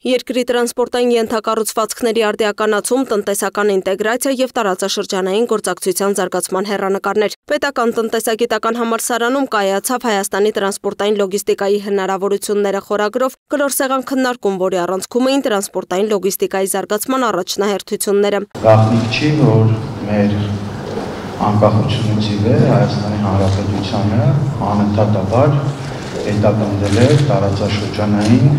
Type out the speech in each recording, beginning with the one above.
Երկրի տրանսպորտային ենթակառուցվածքների արդիականացում, տնտեսական ինտեգրացիա եւ տարածաշրջանային գործակցության զարգացման հեռանկարներ։ Պետական տնտեսագիտական համալսարանում կայացավ Հայաստանի տրանսպորտային լոգիստիկայի հնարավորությունները խորագրով կլոր քննարկում, որի առանցքում էին տրանսպորտային լոգիստիկայի զարգացման առաջնահերթությունները։ Գաղտնիք չի, որ մեր անկախությունից ի վեր Հայաստանի Հանրապետությանը անընդհատաբար հետապնդել է տարածաշրջանային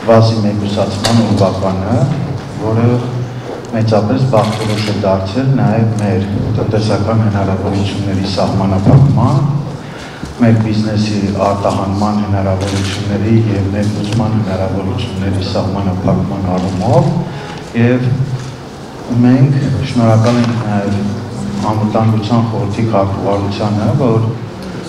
վազի մեկուսացման ուրվականը, որը մեծապես բախտորոշ է դարձել նաև մեր տնտեսական հնարավորությունների սահմանափակման, մեր բիզնեսի արտահանման հնարավորությունների և ներմուծման հնարավորությունների սահմանափակման առումով և մենք շնորհակալ ենք նաև անվտանգության խորհրդի քարտուղարությանը, որ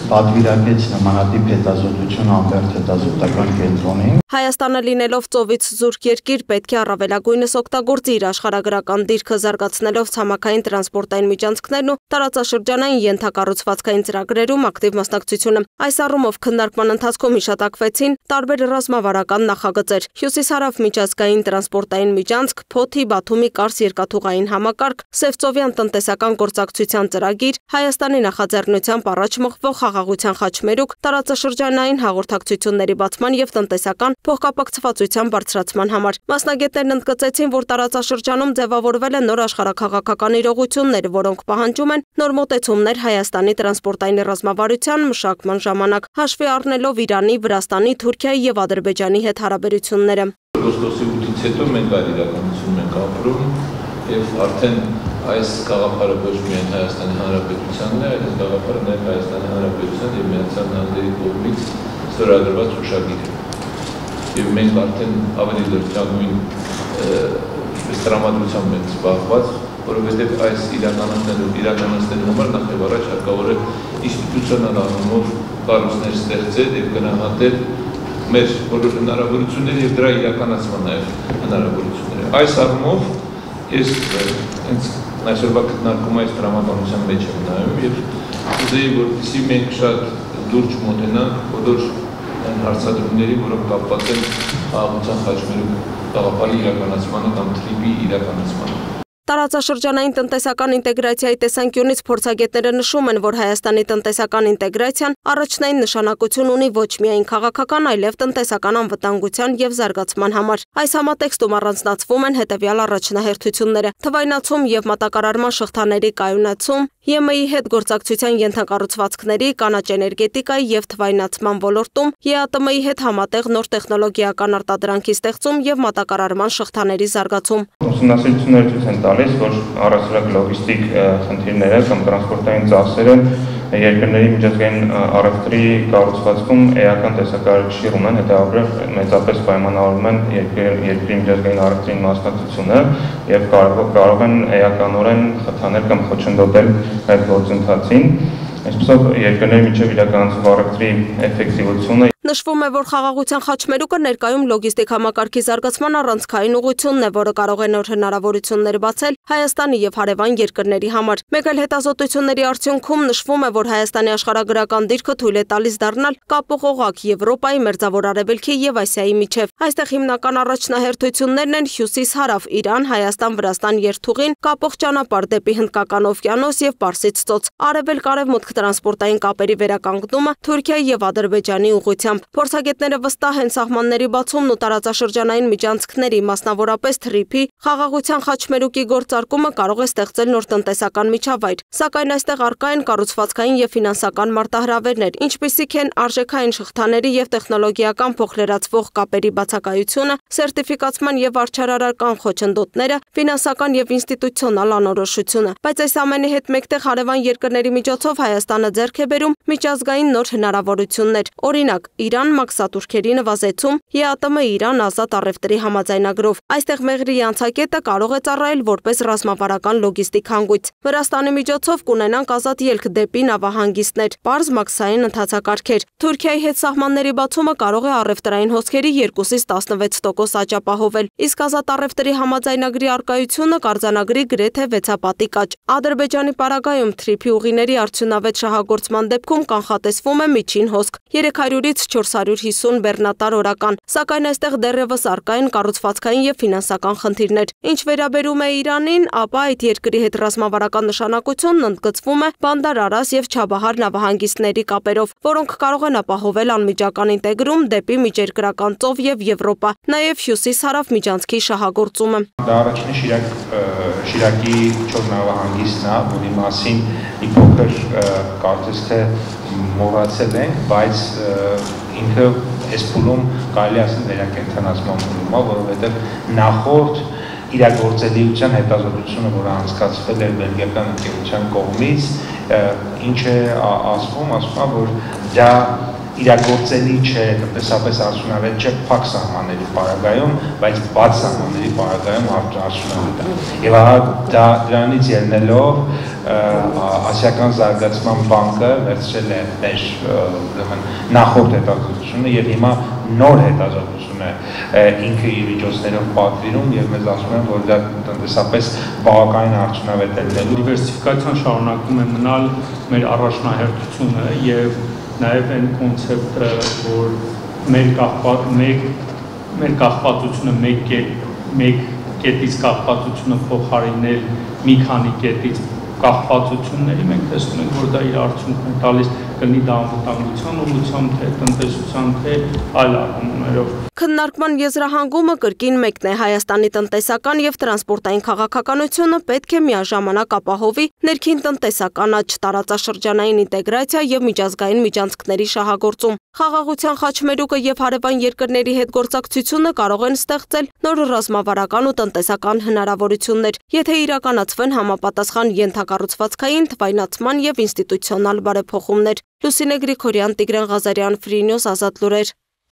պատվիրակեց նմանատիպ հետազոտություն Ամբերդ հետազոտական կենտրոնին։ Հայաստանը լինելով ծովից զուրկ երկիր պետք է առավելագույնս օգտագործի իր աշխարհագրական դիրքը զարգացնելով ցամաքային տրանսպորտային միջանցքներն ու տարածաշրջանային ենթակառուցվածքային ծրագրերում ակտիվ մասնակցությունը։ Այս առումով քննարկման ընթացքում հիշատակվեցին տարբեր ռազմավարական նախագծեր՝ Հյուսիսհարավ միջազգային տրանսպորտային միջանցք, Փոթի Բաթումի Կարս երկաթուղային համակարգ, Սևծովյան տնտեսական գործակցության ծրագիր, Հայաստանի նախաձեռնությամբ առաջ մղվող խաղաղության խաչմերուկ, տարածաշրջանային հաղորդակցությունների բացման եւ տնտեսական փոխկապակցվածության բարձրացման համար։ Մասնագետներն ընդգծեցին, որ տարածաշրջանում ձևավորվել են նոր աշխարհաքաղաքական իրողություններ, որոնք պահանջում են նոր մոտեցումներ Հայաստանի տրանսպորտային ռազմավարության մշակման ժամանակ, հաշվի առնելով Իրանի, Վրաստանի, Թուրքիայի եւ Ադրբեջանի հետ հարաբերությունները։ Օգոստոսի 8-ից հետո մենք այլ իրականություն ենք ապրում եւ արդեն այս գաղափարը ոչ միայն Հայաստանի Հանրապետությանն է, այլ այս գաղափարը նաեւ Հայաստանի Հանրապետության եւ Միացյալ Նահանգների կողմից ստորագրված հուշագիր է։ Եվ մենք արդեն ավելի լրջագույն տրամադրությամբ ենք զբաղված, որովհետև այս իրականացնելու համար նախ եւ առաջ հարկավոր է ինստիտուցիոնալ առումով կառույցներ ստեղծել եւ գնահատել մեր բոլոր հնարավորությունները եւ դրա իրականացման նաեւ հնարավորությունները։ Այս առումով ես հենց այսօրվա քննարկումը այս տրամաբանության մեջ եմ նայում եւ ուզեի, որպեսզի մենք շատ լուրջ մոտենանք բոլոր հարցադրումների, որոնք կապված են խաղաղության խաչմերուկ գաղափարի իրականացմանը կամ թրիպի իրականացմանը։ Տարածաշրջանային տնտեսական ինտեգրացիայի տեսանկյունից փորձագետները նշում են, որ Հայաստանի տնտեսական ինտեգրացիան առաջնային նշանակություն ունի ոչ միայն քաղաքական, այլև տնտեսական անվտանգության եւ զարգացման համար։ Այս համատեքստում առանձնացվում են հետևյալ առաջնահերթությունները՝ թվայնացում եւ մատակարարման շղթաների կայունացում, ԵՄ-ի հետ գործակցության ենթակառուցվածքների, կանաչ էներգետիկայի եւ թվայնացման ոլորտում, ԵԱՏՄ-ի հետ համատեղ նոր տեխնոլոգիական արտադրանքի ստեղծում եւ մատակարարման շղթաների զարգացում։ Ուսումնասիրությունները ցույց են տալիս, որ առասարակ լոգիստիկ խնդիրները կամ տրանսպորտային ծախսերը երկրների միջազգային առևտրի կառուցվածքում էական տեսակարգ ունեն, հետևաբար մեծապես պայմանավորում են երկրի միջազգային առևտրի մասնակցությունը եւ կարող են էականորեն խթանել կամ խոչընդոտել այդ գործընթացին։ Այսպիսով երկրների միջև իրականացվող առևտրի էֆեկտիվությունը Նշվում է, որ խաղաղության խաչմերուկը ներկայում լոգիստիկ համակարգի զարգացման առանցքային ուղղությունն է, որը կարող է նոր հնարավորություններ բացել Հայաստանի եւ հարևան երկրների համար։ Մեկ այլ հետազոտությունների արդյունքում նշվում է, որ Հայաստանի աշխարհագրական դիրքը թույլ է տալիս դառնալ կապող Եվրոպայի, Մերձավոր Արևելքի եւ Ասիայի միջև։ Այստեղ հիմնական առաջնահերթություններն են հյուսիս-հարավ Իրան, Հայաստան, Վրաստան երթուղին, կապող ճանապարհ դեպի Հնդկական օվկիանոս եւ Պարսից ծոց, արևելք-արևմուտք տրանսպորտային կապերի վերականգնումը Թուրքիայի եւ Ադրբեջանի ուղղությամբ։ Փորձագետները վստահ են սահմանների բացումն ու տարածաշրջանային միջանցքների, մասնավորապես թրիփի, խաղաղության խաչմերուկի գործարկումը կարող է ստեղծել նոր տնտեսական միջավայր, սակայն այստեղ առկա են կառուցվածքային եւ ֆինանսական մարտահրավերներ, ինչպիսիք են արժեքային շղթաների եւ տեխնոլոգիական փոխլրացվող կապերի բացակայությունը, սերտիֆիկացման եւ արդարարական խոչընդոտները, ֆինանսական եւ ինստիտուցիոնալ անորոշությունը։ Բայց այս ամենի հետ մեկտեղ հարևան երկրների միջոցով Հայաստանը ձեռք է բերում միջազգային նոր հնարավորություններ, օրինակ Իրան մաքսատուրքերի նվազեցում, ԵԱՏՄ Իրան ազատ առևտրի համաձայնագրով։ Այստեղ մեղրի անցակետը կարող է ծառայել որպես ռազմավարական լոգիստիկ հանգույց։ Վրաստանի միջոցով կունենանք ազատ ելք դեպի նավահանգիստներ, պարզ մաքսային ընթացակարգեր։ Թուրքիայի հետ սահմանների բացումը կարող է առևտրային հոսքերի 2-ից 16% աճ ապահովել, իսկ ազատ առևտրի համաձայնագրի առկայությունը կարձանագրի գրեթե 6-պատիկ աճ։ Ադրբեջանի պարագայում թրիփի ուղիների արդյունավետ շահագործման դեպքում կանխատեսվում է միջին հոսք 300-ից 450 բեռնատար օրական, սակայն այստեղ դեռևս առկա են կառուցվածքային եւ ֆինանսական խնդիրներ։ Ինչ վերաբերում է Իրանին, ապա այդ երկրի հետ ռազմավարական նշանակությունն ընդգծվում է Բանդար Արաս եւ Չաբահար նավահանգիստների կապերով, որոնք կարող են ապահովել անմիջական ինտեգրում դեպի Միջերկրական ծով եւ Եվրոպա, նաեւ հյուսիս-հարավ միջանցքի շահագործումը։ Դա առաջինը Շիրակի 4 նավահանգիստն է, որի մասին մի փոքր կարծես թե մոռացել ենք, բայց ինքը այս փուլում կարելի ասել վերակենդանացման փուլում է, որովհետև նախորդ իրագործելիության հետազոտությունը, որը անցկացվել էր բելգիական ընկերության կողմից, ինչ է ասվում, որ դա իրագործելի չէ, տնտեսապես արդյունավետ չէ փակ սահմանների պարագայում, բայց բաց սահմանների պարագայում արդյունավետ է։ Եվ դրանից ելնելով Ասիական զարգացման բանկը վերցրել է մեր նախորդ հետազոտությունը եւ հիմա նոր հետազոտություն է ինքը իր միջոցներով պատվիրում եւ մեզ ասում են, որ դա տնտեսապես բավականին արդյունավետ է լինելու։ Դիվերսիֆիկացիան շարունակում է մնալ մեր առաջնահերթությունը եւ նաև այն կոնցեպտը, որ մեր կախվածությունը մեկ կետից կախվածությունը փոխարինել մի քանի կետից կախվածությունների, մենք տեսնում ենք, որ դա իր արդյունքն է տալիս կլինի դա անվտանգության ուղղությամբ, թե տնտեսության, թե այլ առումներով։ Քննարկման եզրահանգումը կրկին մեկն է Հայաստանի տնտեսական եւ տրանսպորտային քաղաքականությունը պետք է միաժամանակ ապահովի ներքին տնտեսական աճ, տարածաշրջանային ինտեգրացիա եւ միջազգային միջանցքների շահագործում։ Խաղաղության խաչմերուկը եւ հարևան երկրների հետ գործակցությունը կարող են ստեղծել նոր ռազմավարական ու տնտեսական հնարավորություններ, եթե իրականացվեն համապատասխան ենթակառուցվածքային, թվայնացման եւ ինստիտուցիոնալ բարեփոխումներ։ Լուսինե Գրիգորյան, Տիգրան Ղազարյան, Free News, Ազատ լուրեր։